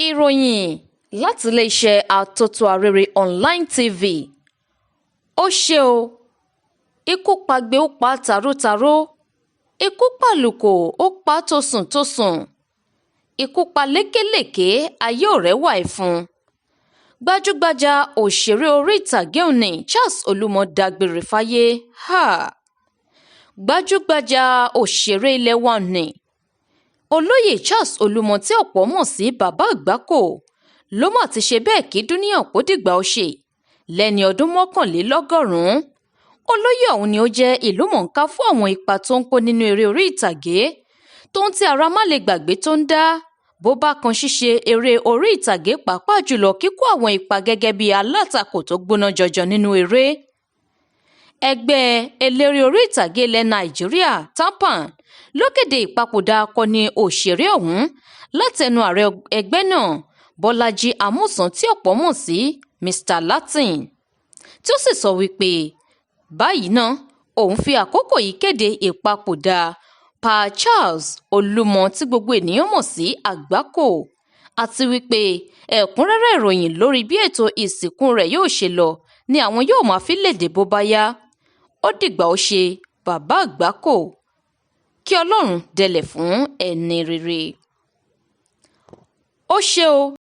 Ìròyìn láti ilé-iṣẹ́ Atótó-arére online TV. Ó ṣe o, ikú pagbe ó pa tàrótàró, ikú pàlùkò ó pa tòsùntòsùn, ikú pa lékèlèké ayé ò rẹ́wà ẹ̀fun. Gbajúgbajà òṣèré orí ìtàgé òní Charles Olúmọ dágbére fáyé. Gbajúgbajà òṣèré ilé wa ni olóyè Charles Olúmọ tí ọ̀pọ̀ mọ̀ sí bàbá Àgbákò ló mà ti ṣe bẹ́ẹ̀ kí dúníyàn kó dìgbà ó ṣe lẹ́ni ọdún 91. Olóyè ọ̀hún ni ó jẹ́ ìlúmọ̀ọ́ká fún àwọn ipa tó ń kó nínú eré orí ìtàgé tó ń tí ara má lè gbàgbé tó ń dá bó bá kan ṣíṣe eré orí ìtàgé pàápàá jùlọ kíkó àwọn ipa gẹ́gẹ́ bí alátakò tó gbóná jọjọ nínú eré. Ẹgbẹ́ eléré orí ìtàgé ilẹ̀ Nàìjíríà TAPAN ló kéde ìpapòdà akọni òṣèré ọ̀hún látẹnu ààrẹ ẹgbẹ́ náà Bọ́lájí Amusan tí ọ̀pọ̀ mọ̀ sí Mr. Latin, tí ó sì sọ wípé báyìí náà òun fi àkókò yìí kéde ìpapòdà Pa Charles Olúmọ tí gbogbo ènìyàn mọ̀ sí Àgbákò, àti wípé ẹ̀kúnrẹ́rẹ́ ìròyìn lórí bí ètò ìsìnkú rẹ̀ yóò ṣe lọ ni àwọn yóò máa fi léde bó bá yá. Ó dìgbà ó ṣe bàbá Àgbákò, kí Ọlọ́run dẹlẹ̀ fún ẹni rere. Ó ṣe o.